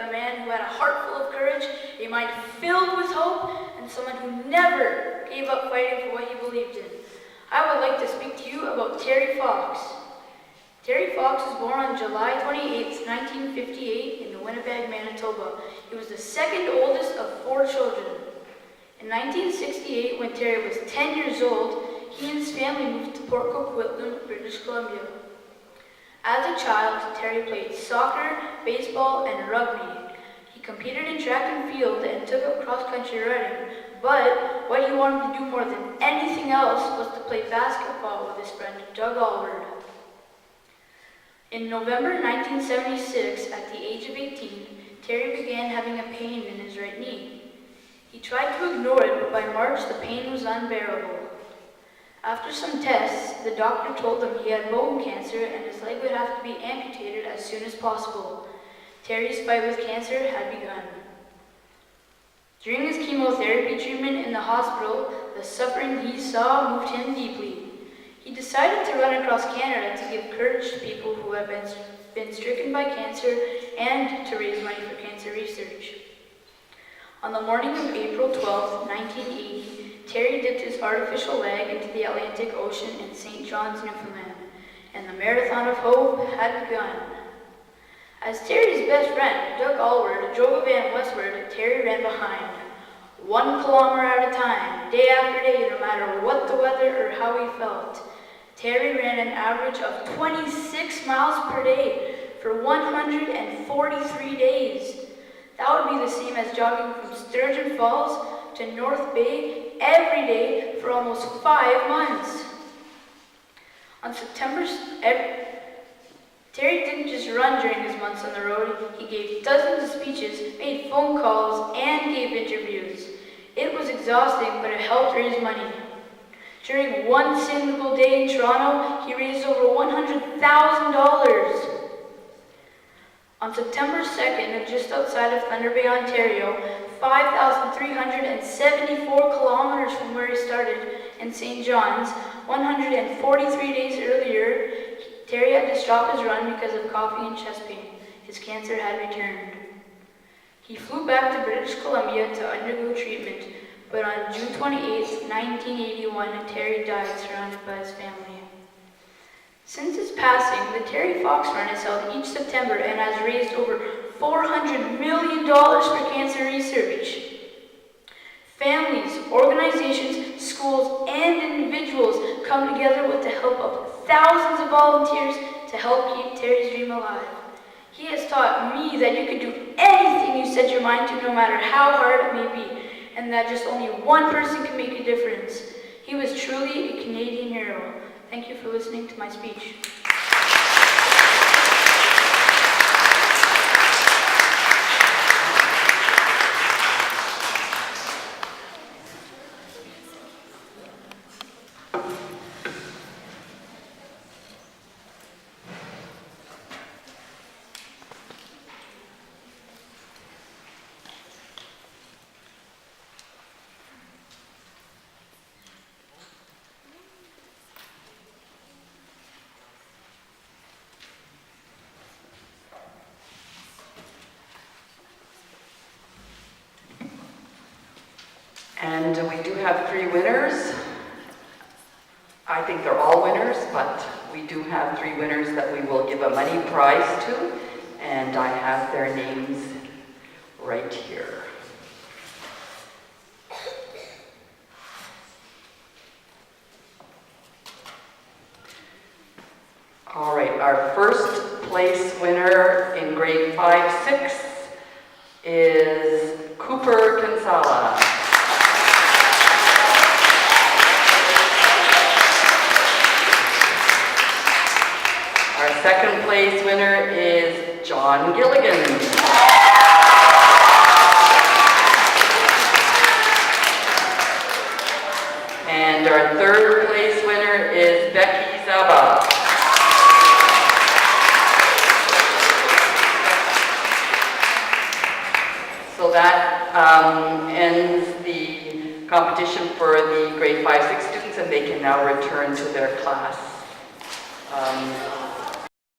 about a man who had a heart full of courage, a mind filled with hope, and someone who never gave up fighting for what he believed in. I would like to speak to you about Terry Fox. Terry Fox was born on July 28, 1958 in Winnipeg, Manitoba. He was the second oldest of 4 children. In 1968, when Terry was 10 years old, he and his family moved to Port Coquitlam, British Columbia. As a child, Terry played soccer, baseball, and rugby. He competed in track and field and took up cross-country running, but what he wanted to do more than anything else was to play basketball with his friend Doug Alward. In November 1976, at the age of 18, Terry began having a pain in his right knee. He tried to ignore it, but by March the pain was unbearable. After some tests, the doctor told him he had bone cancer and his leg would have to be amputated as soon as possible. Terry's fight with cancer had begun. During his chemotherapy treatment in the hospital, the suffering he saw moved him deeply. He decided to run across Canada to give courage to people who have been stricken by cancer and to raise money for cancer research. On the morning of April 12, 1980, Terry dipped his artificial leg into the Atlantic Ocean in St. John's, Newfoundland, and the Marathon of Hope had begun. As Terry's best friend, Doug Alward, drove a van westward, Terry ran behind. 1 kilometer at a time, day after day, no matter what the weather or how he felt. Terry ran an average of 26 miles per day for 143 days. That would be the same as jogging from Sturgeon Falls to North Bay every day for almost 5 months. Terry didn't just run during his months on the road. He gave dozens of speeches, made phone calls, and gave interviews. It was exhausting, but it helped raise money. During one single day in Toronto, he raised over $100,000. On September 2nd, just outside of Thunder Bay, Ontario, 5,374 kilometers from where he started in St. John's, 143 days earlier, Terry had to stop his run because of coughing and chest pain. His cancer had returned. He flew back to British Columbia to undergo treatment, but on June 28, 1981, Terry died surrounded by his family. Since his passing, the Terry Fox Run is held each September and has raised over $400 million for cancer research. Families, organizations, schools, and individuals come together with the help of thousands of volunteers to help keep Terry's dream alive. He has taught me that you can do anything you set your mind to, no matter how hard it may be, and that just only one person can make a difference. He was truly a Canadian hero. Thank you for listening to my speech. And we do have 3 winners. I think they're all winners, but we do have 3 winners that we will give a money prize to, and I have their names right here. All right, our first place winner in grade 5-6 is Cooper Kinsella. Our second place winner is John Gilligan. And our third place winner is Becky Zaba. So that ends the competition for the grade 5-6 students, and they can now return to their class.